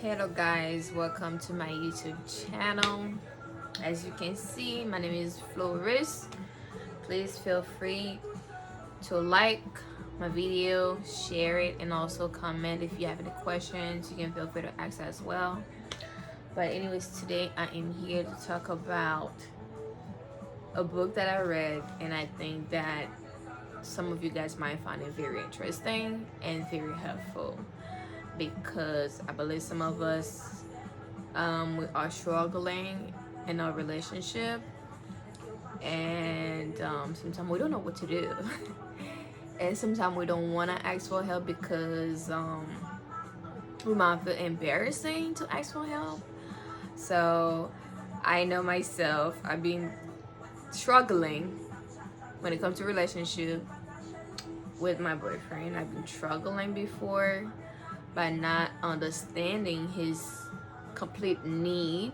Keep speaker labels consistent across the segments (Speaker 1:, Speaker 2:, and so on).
Speaker 1: Hello guys, welcome to my YouTube channel. As you can see, my name is Floris. Please feel free to like my video, share it, and also comment if you have any questions. You can feel free to ask as well. But anyways, today I am here to talk about a book that I read, and I think that some of you guys might find it very interesting and very helpful, because I believe some of us we are struggling in our relationship, and sometimes we don't know what to do. And sometimes we don't want to ask for help because we might feel embarrassing to ask for help. So I know myself, I've been struggling when it comes to relationship with my boyfriend. I've been struggling before by not understanding his complete need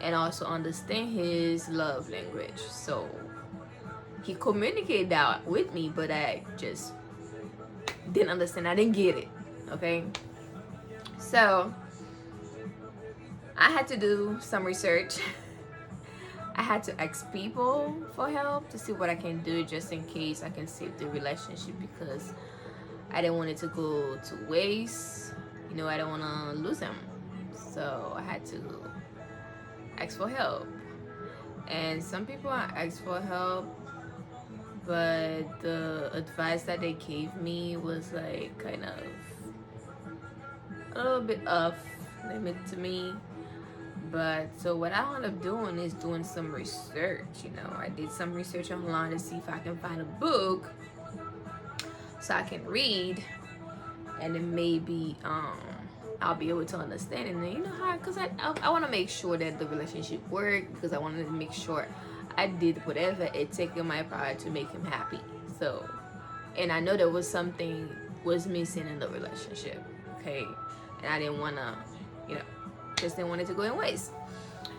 Speaker 1: and also understand his love language. So he communicated that with me, but I just didn't understand. I didn't get it. Okay. So I had to do some research. I had to ask people for help to see what I can do just in case I can save the relationship, because I didn't want it to go to waste. I don't want to lose him. So I had to ask for help. And some people I asked for help, but the advice that they gave me was like kind of a little bit off limit to me. But so what I ended up doing is doing some research. I did some research online to see if I can find a book so I can read, and then maybe I'll be able to understand. And then how, because I want to make sure that the relationship worked, because I wanted to make sure I did whatever it took in my power to make him happy. So, and I know there was something was missing in the relationship, okay, and I didn't want to, just didn't want it to go in waste.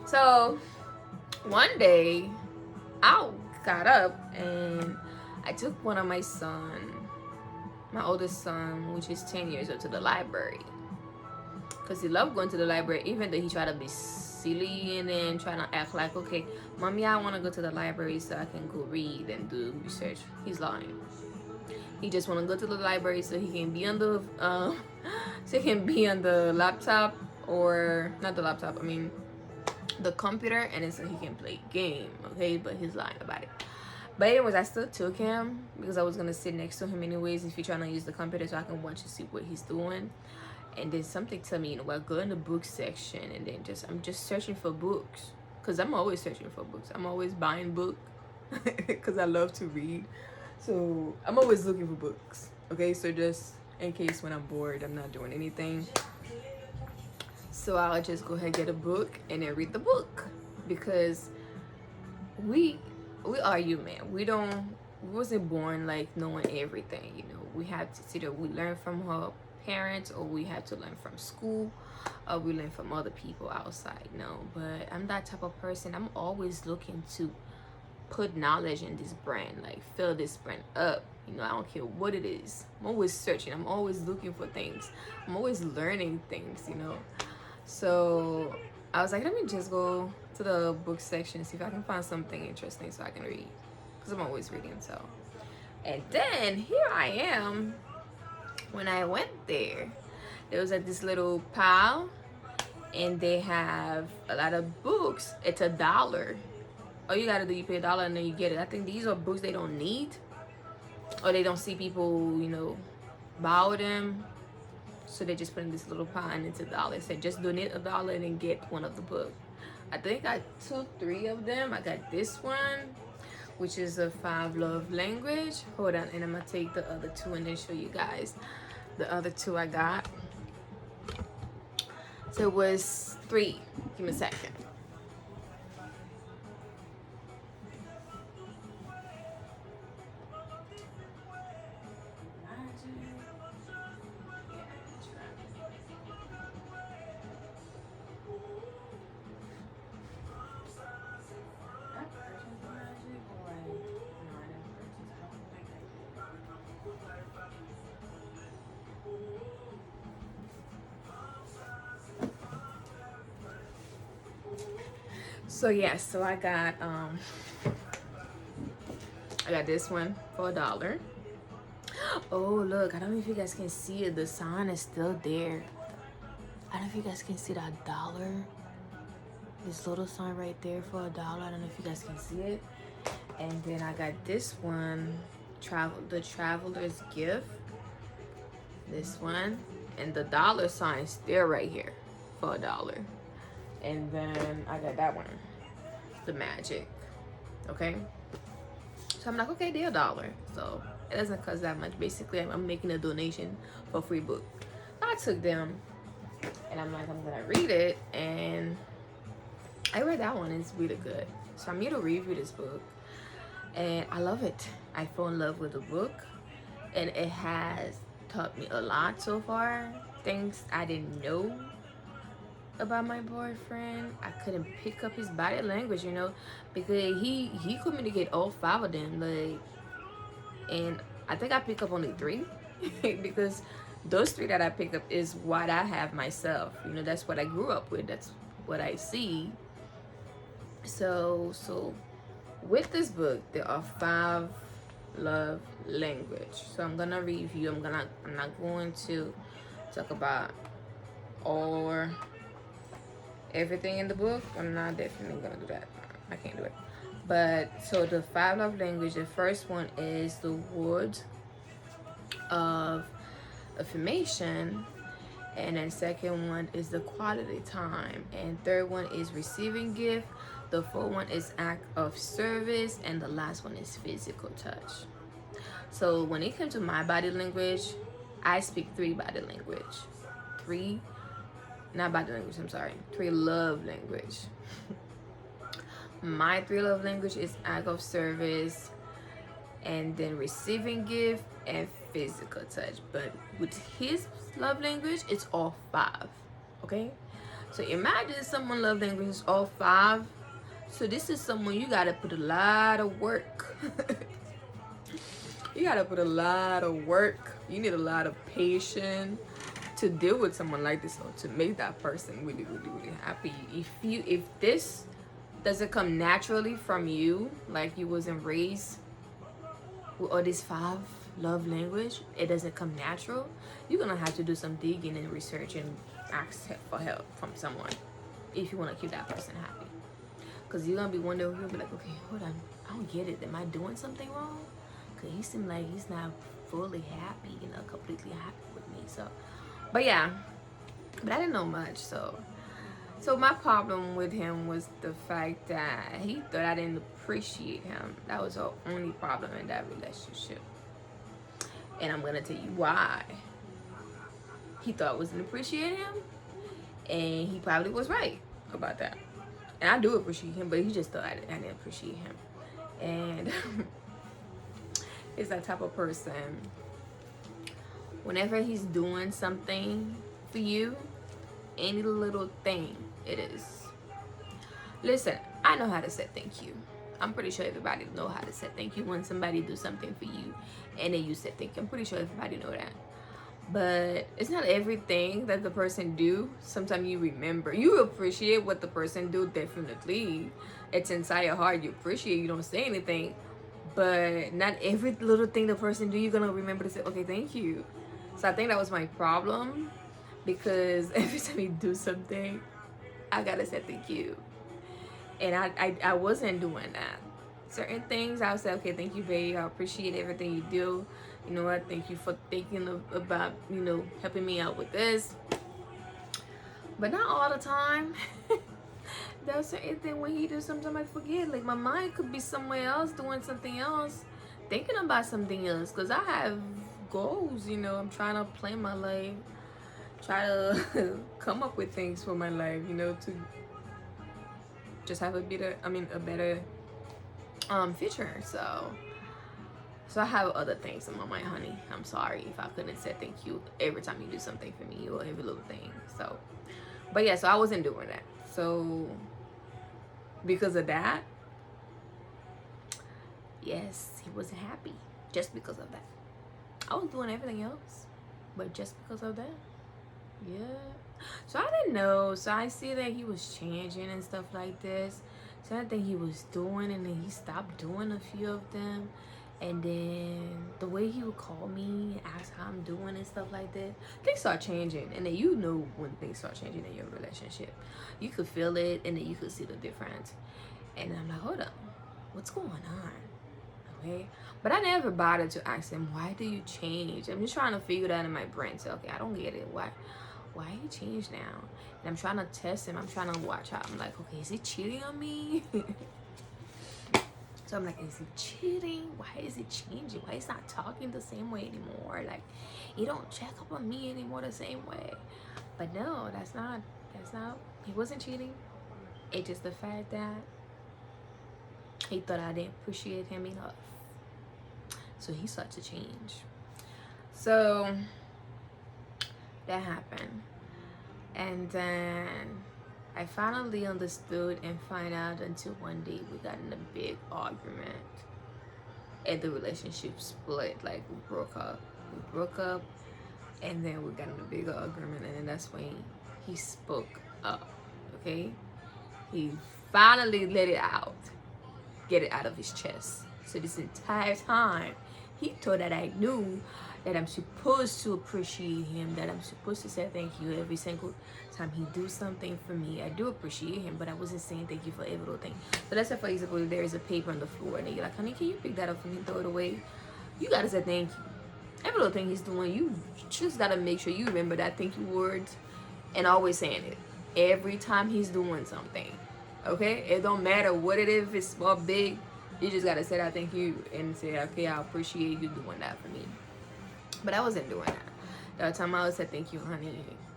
Speaker 1: So one day I got up and I took one of my oldest son, which is 10 years old, to the library, because he loved going to the library, even though he tried to be silly and then trying to act like, okay, mommy, I want to go to the library so I can go read and do research. He's lying. He just want to go to the library so he can be on the laptop, or not the laptop, I mean the computer, and then so he can play game. Okay, but he's lying about it. But anyways, I still took him because I was gonna sit next to him anyways if he's trying to use the computer, so I can watch and see what he's doing. And then something tell me, go in the book section, and then I'm just searching for books, because I'm always searching for books. I'm always buying books because I love to read. So I'm always looking for books. Okay, so just in case when I'm bored, I'm not doing anything. So I'll just go ahead and get a book and then read the book, because we are human. We wasn't born like knowing everything. We have to either we learn from our parents, or we have to learn from school, or we learn from other people outside. No, but I'm that type of person. I'm always looking to put knowledge in this brain, like fill this brain up. I don't care what it is. I'm always searching. I'm always looking for things. I'm always learning things. So I was like, let me just go to the book section, see if I can find something interesting so I can read, because I'm always reading. So, and then here I am. When I went there was like this little pile, and they have a lot of books. It's $1. All you gotta do, you pay $1 and then you get it. I think these are books they don't need, or they don't see people buy them, so they just put in this little pile, and it's $1. It said just donate $1 and then get one of the books. I think I took 3 of them. I got this one, which is a 5 love language. Hold on, and I'm gonna take the other 2 and then show you guys the other 2 I got. So it was 3. Give me a second. So yeah, so I got this one for $1. Oh look, I don't know if you guys can see it. The sign is still there. I don't know if you guys can see that dollar. This little sign right there for $1. I don't know if you guys can see it. And then I got this one, the Traveler's Gift. This one, and the dollar sign is still right here for $1. And then I got that one, the Magic. Okay. So I'm like, okay, they're $1. So it doesn't cost that much. Basically, I'm making a donation for a free book. So I took them, and I'm like, I'm gonna read it, and I read that one. It's really good. So I'm here to review this book, and I love it. I fell in love with the book, and it has taught me a lot so far. Things I didn't know about my boyfriend. I couldn't pick up his body language, you know, because he communicate all 5 of them, like, and I think I pick up only 3 because those 3 that I pick up is what I have myself, you know. That's what I grew up with, that's what I see. So with this book, there are 5 love language. So I'm gonna review. I'm not going to talk about or everything in the book. I'm not definitely gonna do that. I can't do it. But so the 5 love language, the first one is the word of affirmation, and then second one is the quality time, and third one is receiving gift, the fourth one is act of service, and the last one is physical touch. So when it comes to my body language, I speak 3 body language. 3 not body language, I'm sorry, 3 love language. My 3 love language is act of service, and then receiving gift, and physical touch. But with his love language, it's all 5. Okay, so imagine someone love language is all 5. So this is someone you gotta put a lot of work. You gotta put a lot of work. You need a lot of patience to deal with someone like this, or to make that person really, really, really happy. If this doesn't come naturally from you, like you wasn't raised with all these 5 love language, it doesn't come natural, you're gonna have to do some digging and research and ask for help from someone if you want to keep that person happy. Because you're gonna be wondering, you'll be like, okay, hold on, I don't get it, am I doing something wrong? Because he seemed like he's not fully happy, you know, completely happy with me. So but yeah, but I didn't know much. So my problem with him was the fact that he thought I didn't appreciate him. That was the only problem in that relationship. And I'm gonna tell you why. He thought I wasn't appreciating him, and he probably was right about that. And I do appreciate him, but he just thought I didn't appreciate him. And he's that type of person, whenever he's doing something for you, any little thing it is. Listen, I know how to say thank you. I'm pretty sure everybody know how to say thank you when somebody do something for you and then you say thank you. I'm pretty sure everybody know that. But it's not everything that the person do. Sometimes you remember, you appreciate what the person do, definitely. It's inside your heart, you appreciate, you don't say anything. But not every little thing the person do, you're gonna remember to say, okay, thank you. So I think that was my problem, because every time you do something, I gotta say thank you. And I wasn't doing that. Certain things I would say, okay, thank you, babe, I appreciate everything you do. You know what, thank you for thinking about, you know, helping me out with this. But not all the time. There's certain thing when he does, sometimes I forget. Like my mind could be somewhere else doing something else, thinking about something else. Because I have goals, you know. I'm trying to plan my life, try to come up with things for my life, you know, to just have a better future. So I have other things in my mind, honey. I'm sorry if I couldn't say thank you every time you do something for me, or every little thing. So, but yeah, so I wasn't doing that. So because of that, yes, he wasn't happy just because of that. I was doing everything else, but just because of that, yeah. So I didn't know. So I see that he was changing and stuff like this. certain thing he was doing, and then he stopped doing a few of them. And then the way he would call me, ask how I'm doing and stuff like that, things start changing. And then you know when things start changing in your relationship. You could feel it, and then you could see the difference. And I'm like, hold up, what's going on? Okay. But I never bothered to ask him, why do you change? I'm just trying to figure that in my brain. So, okay, I don't get it. Why he changed now? And I'm trying to test him. I'm trying to watch out. I'm like, okay, is he cheating on me? So I'm like, is he cheating? Why is he changing? Why he's not talking the same way anymore? Like, he don't check up on me anymore the same way. But no, that's not, he wasn't cheating. It's just the fact that he thought I didn't appreciate him enough. So he started to change. So that happened. And then I finally understood and find out until one day we got in a big argument and the relationship split. Like, we broke up, and then we got in a big argument, and then that's when he spoke up. Okay, he finally let it out, get it out of his chest. So this entire time he thought that I knew that I'm supposed to appreciate him, that I'm supposed to say thank you every single time he do something for me. I do appreciate him, but I wasn't saying thank you for every little thing. So let's say, for example, if there is a paper on the floor and you're like, honey, can you pick that up for me and throw it away? You gotta say thank you. Every little thing he's doing, you just gotta make sure you remember that thank you words and always saying it every time he's doing something. Okay? It don't matter what it is, if it's small, big, you just gotta say that thank you and say, okay, I appreciate you doing that for me. But I wasn't doing that. The other time I would say thank you, honey,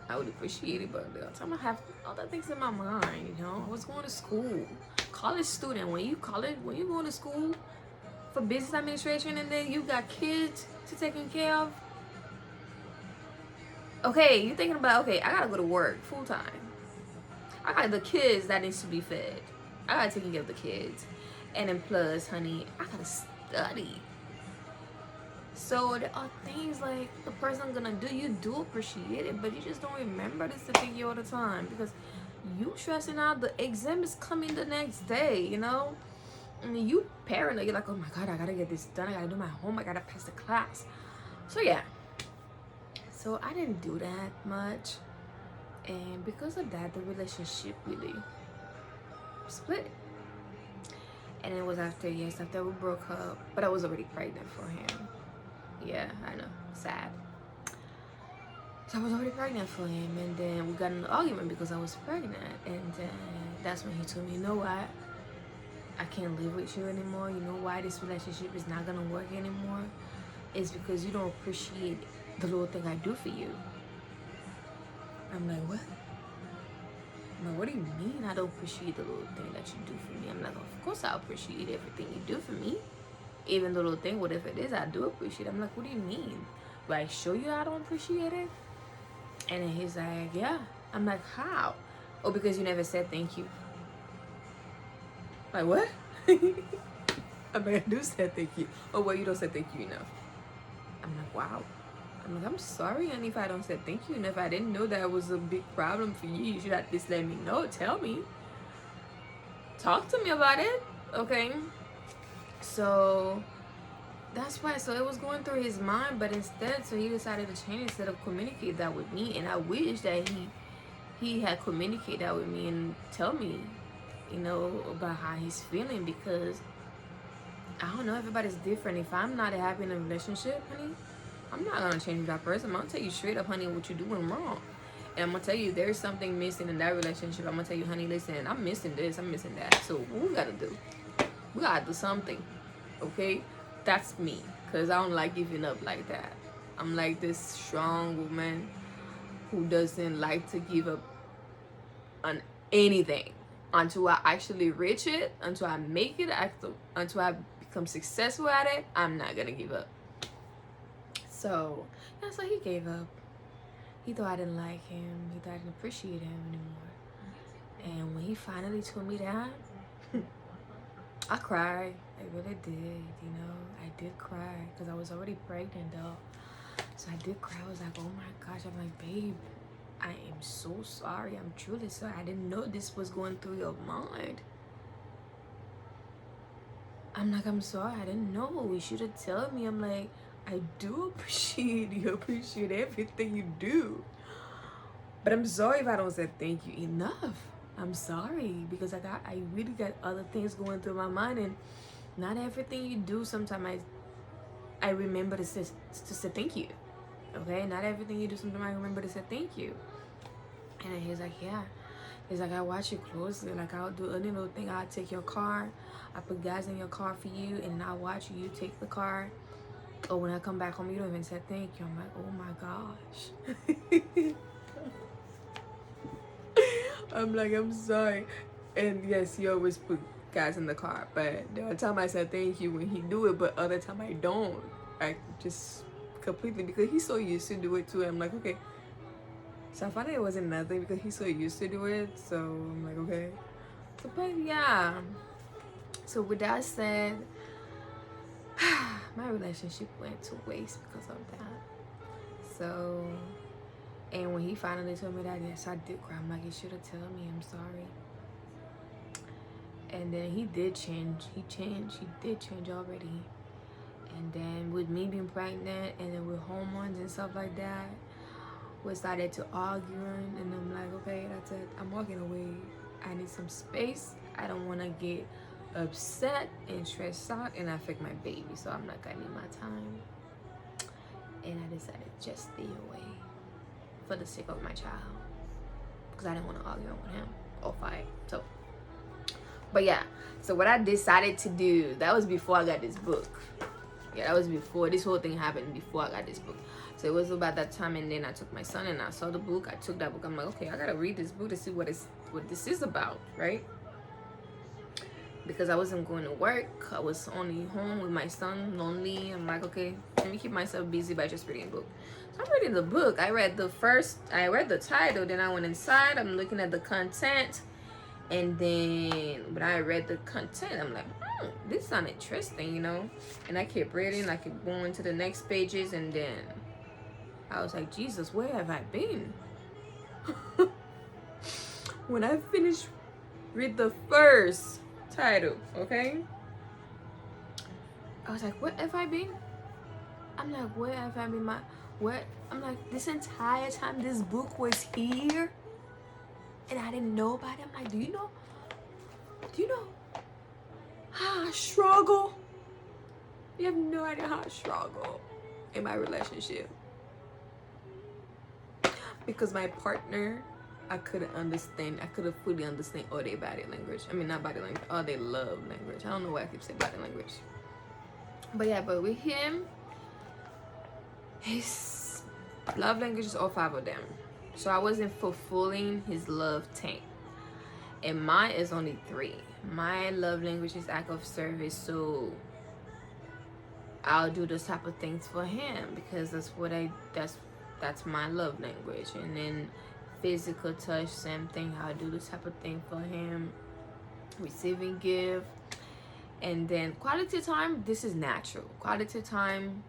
Speaker 1: I would appreciate it. But the other time I have other things in my mind, you know. I was going to school, college student. When you going to school for business administration, and then you got kids to taking care of. Okay, you're thinking about, okay, I gotta go to work full time. I got the kids that needs to be fed. I gotta take care of the kids, and then plus, honey, I gotta study. So there are things like the person gonna do, you do appreciate it, but you just don't remember this to thank you all the time because you stressing out. The exam is coming the next day, you know, and you paranoid. You're like, oh my god, I gotta get this done. I gotta do my homework. I gotta pass the class. So yeah, so I didn't do that much, and because of that, the relationship really split. And it was after years after we broke up, but I was already pregnant for him. Yeah, I know, sad. So I was already pregnant for him, and then we got in an argument because I was pregnant, and then that's when he told me, you know what, I can't live with you anymore. You know why this relationship is not gonna work anymore? It's because you don't appreciate the little thing I do for you. I'm like, what? I'm like, what do you mean I don't appreciate the little thing that you do for me? I'm like, of course I appreciate everything you do for me. Even the little thing, whatever it is, I do appreciate it. I'm like, what do you mean? Do I show you I don't appreciate it? And then he's like, yeah. I'm like, how? Oh, because you never said thank you. Like, what? I'm like, I do say thank you. Oh, well, you don't say thank you enough. I'm like, wow. I'm like, I'm sorry, honey, if I don't say thank you enough. I didn't know that was a big problem for you. You should at least let me know. Tell me. Talk to me about it. Okay? So that's why. So it was going through his mind, but instead, so he decided to change instead of communicate that with me. And I wish that he had communicated that with me and tell me, you know, about how he's feeling, because I don't know, everybody's different. If I'm not happy in a relationship, honey, I'm not gonna change that person. I'm gonna tell you straight up, honey, what you're doing wrong. And I'm gonna tell you there's something missing in that relationship. I'm gonna tell you, honey, listen, I'm missing this, I'm missing that. So what we gotta do? We gotta do something. Okay? That's me. Cause I don't like giving up like that. I'm like this strong woman who doesn't like to give up on anything until I actually reach it, until I make it, until I become successful at it. I'm not gonna give up. So yeah, so he gave up. He thought I didn't like him. He thought I didn't appreciate him anymore. And when he finally told me that, I cried. I really did, you know. I did cry because I was already pregnant though. So I did cry. I was like, oh my gosh. I'm like, babe, I am so sorry. I'm truly sorry. I didn't know this was going through your mind. I'm like, I'm sorry, I didn't know. You should have told me. I'm like, I do appreciate you. Appreciate everything you do. But I'm sorry if I don't say thank you enough. I'm sorry because I really got other things going through my mind, and not everything you do. Sometimes I remember to say thank you. Okay, not everything you do. Sometimes I remember to say thank you. And he's like, yeah. He's like, I watch you closely. Like, I'll do any little thing. I'll take your car. I put gas in your car for you, and I'll watch you take the car. Oh, when I come back home, you don't even say thank you. I'm like, oh my gosh. I'm like, I'm sorry. And yes, he always put gas in the car. But there are times I said thank you when he do it, but other time I don't. I just completely, because he's so used to do it too. I'm like, okay. So I found it wasn't nothing because he's so used to do it. So I'm like, okay. So, but yeah. So with that said, my relationship went to waste because of that. So, and when he finally told me that, yes, I did cry. I'm like, you should have told me. I'm sorry. And then he did change. He did change already. And then with me being pregnant, and then with hormones and stuff like that, we started to arguing, and I'm like, okay, that's it. I'm walking away. I need some space. I don't want to get upset and stressed out and affect my baby. So I'm like, I need my time. And I decided to just stay away for the sake of my child, because I didn't want to argue with him or fight. So, but yeah. So what I decided to do, that was before I got this book. Yeah, that was before. This whole thing happened before I got this book. So it was about that time, and then I took my son and I saw the book. I took that book. I'm like, okay, I gotta read this book to see what this is about, right? Because I wasn't going to work. I was only home with my son, lonely. I'm like, okay, let me keep myself busy by just reading a book. So I'm reading the book. I read the title, then I went inside. I'm looking at the content, and then when I read the content, I'm like, this sounds interesting, you know? And I kept reading. I kept going to the next pages, and then I was like, Jesus, where have I been? When I finished read the first title, okay? I was like, where have I been? I'm like, where have I been? I'm like, this entire time this book was here and I didn't know about it. I'm like, do you know how I struggle? You have no idea how I struggle in my relationship. Because my partner, I couldn't fully understand all their body language. I mean, not body language, all their love language. I don't know why I keep saying body language. But yeah, but with him, his love language is all 5 of them. So I wasn't fulfilling his love tank. And mine is only 3. My love language is act of service. So I'll do those type of things for him because that's my love language. And then physical touch, same thing. I'll do this type of thing for him. Receiving gift. And then quality time, this is natural. Quality time,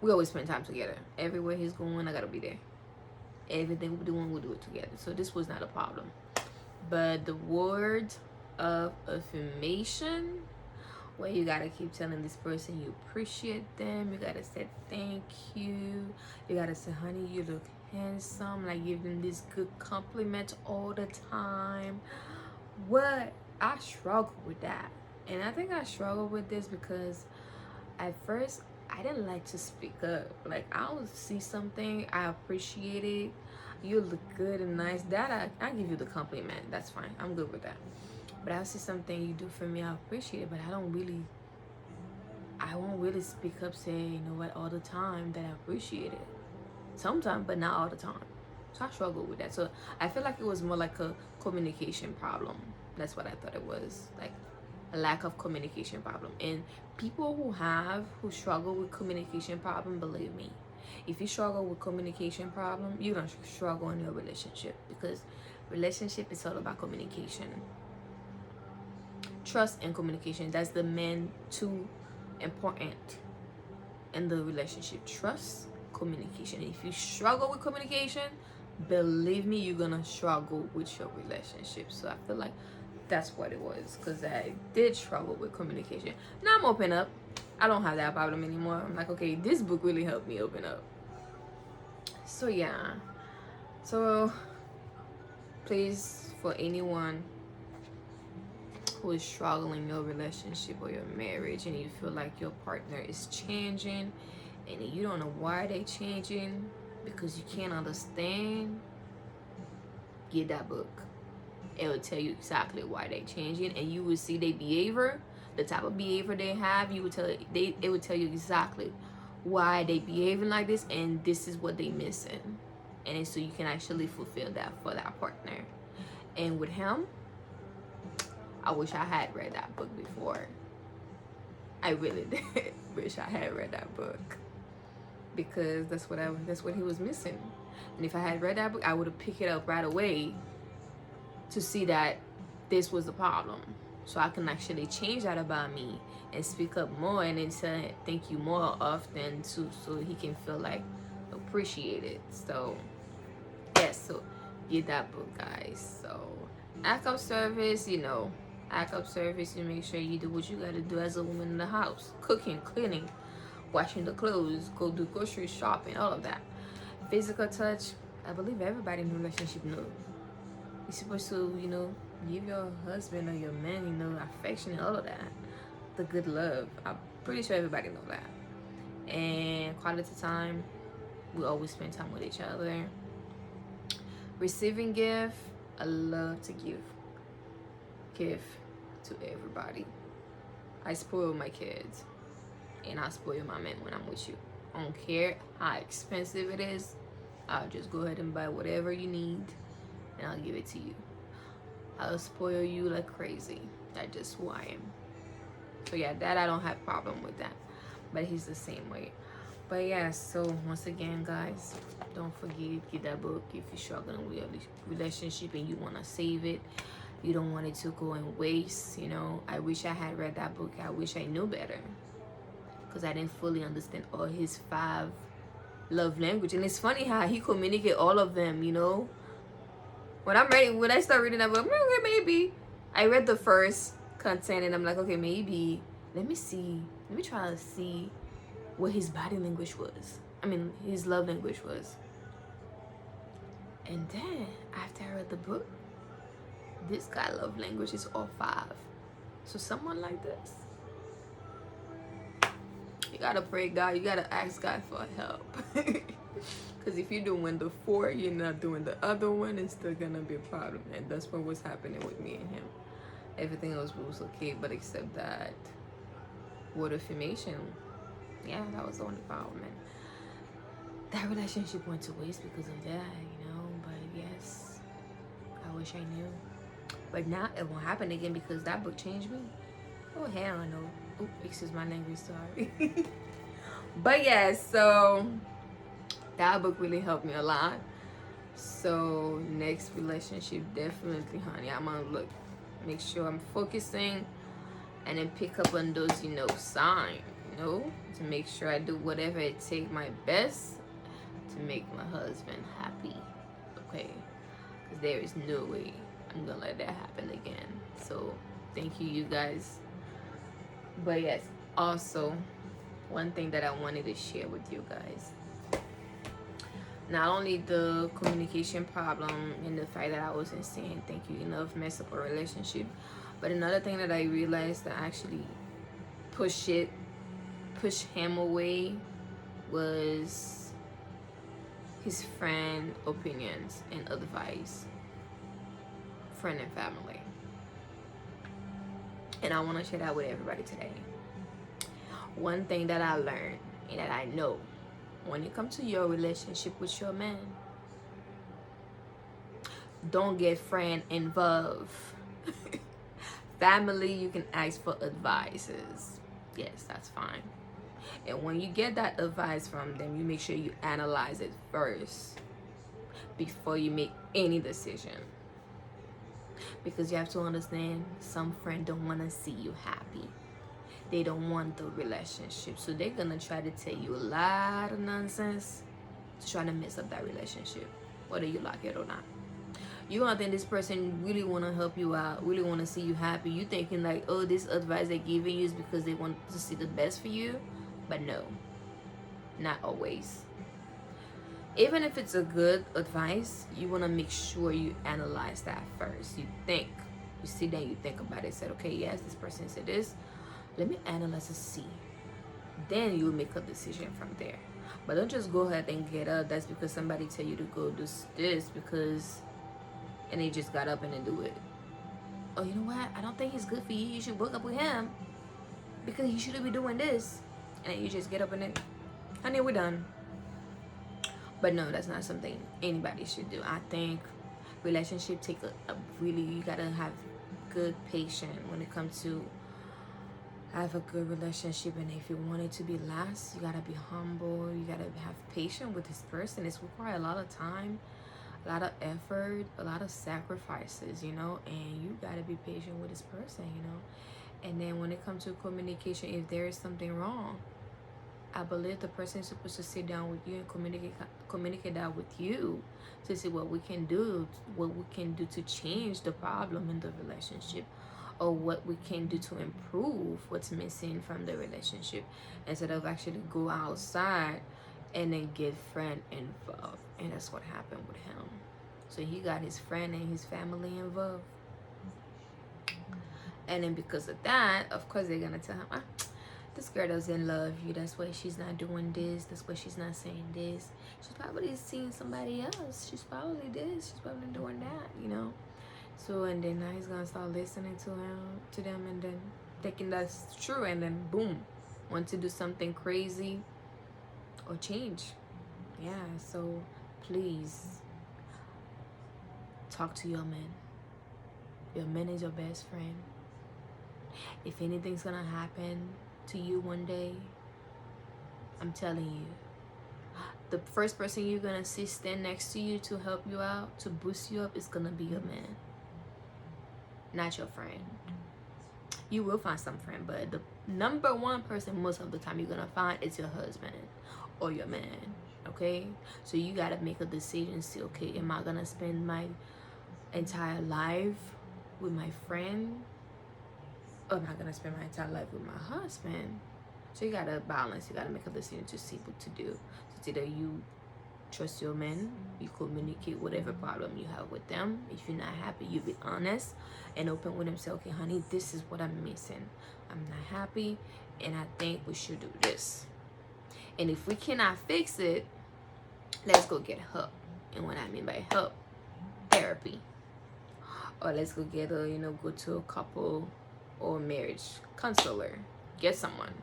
Speaker 1: we always spend time together. Everywhere he's going, I gotta be there. Everything we're doing, we'll do it together. So this was not a problem. But the word of affirmation, where you gotta keep telling this person you appreciate them, you gotta say thank you, you gotta say, honey, you look handsome, like give them this good compliment all the time. What I struggle with that. And I think I struggle with this because at first I didn't like to speak up. Like, I would see something, I appreciate it, you look good and nice, that I give you the compliment, that's fine, I'm good with that. But I'll see something you do for me, I appreciate it, but I won't really speak up, say, you know what, all the time that I appreciate it. Sometimes, but not all the time. So I struggle with that. So I feel like it was more like a communication problem. That's what I thought it was, like a lack of communication problem. And people who struggle with communication problem, believe me, if you struggle with communication problem, you're gonna struggle in your relationship, because relationship is all about communication. Trust and communication, that's the main 2 important in the relationship. Trust, communication. If you struggle with communication, believe me, you're gonna struggle with your relationship. So I feel like that's what it was, because I did struggle with communication. Now I'm open up. I don't have that problem anymore. I'm like, okay, this book really helped me open up. So yeah, so please, for anyone who is struggling in your relationship or your marriage and you feel like your partner is changing and you don't know why they changing because you can't understand, get that book. It will tell you exactly why they changing, and you will see their behavior, the type of behavior they have. You would it would tell you exactly why they behaving like this, and this is what they missing, and so you can actually fulfill that for that partner. And with him, I wish I had read that book before. I really did wish I had read that book, because that's what he was missing. And if I had read that book, I would have picked it up right away to see that this was the problem, so I can actually change that about me and speak up more and then say thank you more often too, so he can feel like appreciated. So yes, so get that book, guys. So act of service, act of service, you make sure you do what you got to do as a woman in the house: cooking, cleaning, washing the clothes, go do grocery shopping, all of that. Physical touch, I believe everybody in a relationship knows. You're supposed to, give your husband or your man, affection and all of that. The good love. I'm pretty sure everybody knows that. And quality time, we always spend time with each other. Receiving gift, I love to give gift to everybody. I spoil my kids, and I spoil my man when I'm with you. I don't care how expensive it is. I'll just go ahead and buy whatever you need, and I'll give it to you. I'll spoil you like crazy. That's just who I am. So yeah, that I don't have problem with that. But he's the same way. But yeah, so once again, guys, don't forget, get that book if you're struggling with your relationship and you want to save it. You don't want it to go in waste. I wish I had read that book. I wish I knew better, because I didn't fully understand all his 5 love language. And it's funny how he communicate all of them. When I start reading that book, okay, maybe I read the first content and I'm like, okay, maybe let me try to see what his body language was. His love language was. And then after I read the book, this guy love language is all 5. So someone like this, you gotta pray God, you gotta ask God for help. Because if you're doing the 4, you're not doing the other one, it's still gonna be a problem. And that's what was happening with me and him. Everything else was okay, but except that word affirmation, yeah, that was the only problem. And that relationship went to waste because of that, But yes, I wish I knew. But now it won't happen again, because that book changed me. Oh, hell no. Oh, excuse my language, sorry. But yeah, so that book really helped me a lot. So next relationship, definitely, honey, I'm gonna make sure I'm focusing and then pick up on those, signs, to make sure I do whatever it takes, my best, to make my husband happy, okay? Because there is no way I'm gonna let that happen again. So thank you, you guys. But yes, also one thing that I wanted to share with you guys, not only the communication problem and the fact that I wasn't saying thank you enough messed up a relationship, but another thing that I realized that actually pushed him away was his friend opinions and advice, friend and family. And I want to share that with everybody today. One thing that I learned and that I know, when it comes to your relationship with your man, don't get friend involved. Family, you can ask for advices. Yes, that's fine. And when you get that advice from them, you make sure you analyze it first before you make any decision. Because you have to understand, some friends don't want to see you happy. They don't want the relationship. So they're going to try to tell you a lot of nonsense to try to mess up that relationship, whether you like it or not. You're gonna think this person really want to help you out, really want to see you happy. You thinking like, oh, this advice they're giving you is because they want to see the best for you. But no, not always. Even if it's a good advice, you want to make sure you analyze that first. You think, you sit down, you think about it, said, okay, yes, this person said this, let me analyze and see. Then you make a decision from there. But don't just go ahead and get up. That's because somebody tell you to go do this because, and they just got up and then do it. Oh, you know what? I don't think he's good for you. You should work up with him because he shouldn't be doing this. And then you just get up and then, honey, we're done. But no, that's not something anybody should do. I think relationship take a really, you gotta have good patience when it comes to have a good relationship. And if you want it to be last, you gotta be humble. You gotta have patience with this person. It's require a lot of time, a lot of effort, a lot of sacrifices, you know, and you gotta be patient with this person, you know. And then when it comes to communication, if there is something wrong, I believe the person is supposed to sit down with you and communicate that with you to see what we can do to change the problem in the relationship, or what we can do to improve what's missing from the relationship, instead of actually go outside and then get friend involved. And that's what happened with him. So he got his friend and his family involved. And then because of that, of course, they're gonna tell him, this girl doesn't love you. That's why she's not doing this. That's why she's not saying this. She's probably seeing somebody else. She's probably this. She's probably doing that, you know. So, and then now he's gonna start listening to them, and then thinking that's true, and then boom, want to do something crazy or change. Yeah. So please talk to your man. Your man is your best friend. If anything's gonna happen to you one day, I'm telling you, the first person you're gonna see stand next to you to help you out, to boost you up, is gonna be your man, not your friend. You will find some friend, but the number one person most of the time you're gonna find is your husband or your man. Okay, so you gotta make a decision. See, okay, am I gonna spend my entire life with my friend, or am I gonna spend my entire life with my husband? So you gotta balance. You gotta make a decision to see what to do. So either you trust your man, you communicate whatever problem you have with them. If you're not happy, you be honest and open with them. Say, okay, honey, this is what I'm missing. I'm not happy, and I think we should do this. And if we cannot fix it, let's go get help. And what I mean by help, therapy. Or let's go get go to a couple or marriage counselor. Get someone.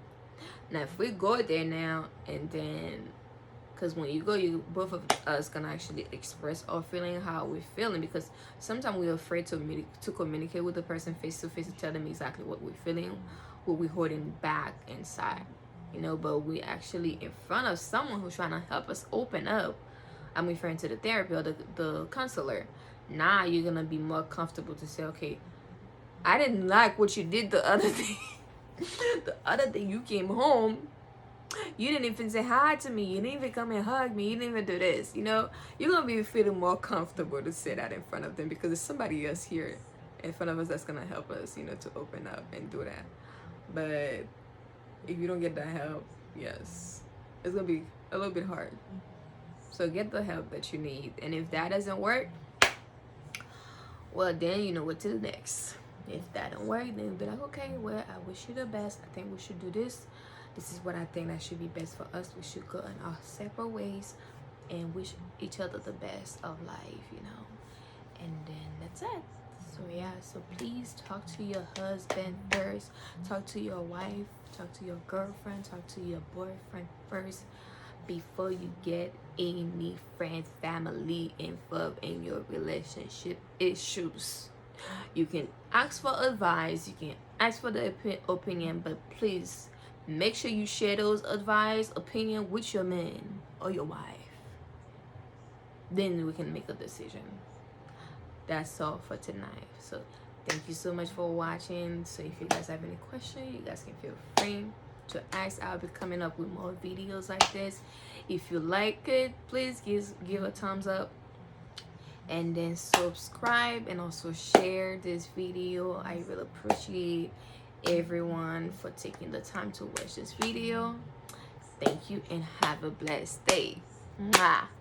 Speaker 1: Now, if we go there now, and then, because when you go, you both of us gonna actually express our feeling, how we're feeling, because sometimes we're afraid to communicate with the person face to face, to tell them exactly what we're feeling, what we're holding back inside, but we actually in front of someone who's trying to help us open up. I'm referring to the therapy or the counselor. Now you're gonna be more comfortable to say, okay, I didn't like what you did the other day. The other day you came home, you didn't even say hi to me, you didn't even come and hug me, you didn't even do this. You're gonna be feeling more comfortable to say that in front of them, because there's somebody else here in front of us that's gonna help us, to open up and do that. But if you don't get that help, yes, it's gonna be a little bit hard. So get the help that you need. And if that doesn't work, well, then you know what to do next. If that don't work, then you'll be like, okay, well, I wish you the best. I think we should do this. This is what I think that should be best for us. We should go in our separate ways and wish each other the best of life, And then that's it. So yeah, so please talk to your husband first. Talk to your wife. Talk to your girlfriend. Talk to your boyfriend first, before you get any friends, family involved in your relationship issues. You can ask for advice, you can ask for the opinion, but please make sure you share those advice, opinion with your man or your wife. Then we can make a decision. That's all for tonight. So thank you so much for watching. So if you guys have any questions, you guys can feel free to ask. I'll be coming up with more videos like this. If you like it, please give a thumbs up, and then subscribe and also share this video. I really appreciate everyone for taking the time to watch this video. Thank you and have a blessed day. Mwah.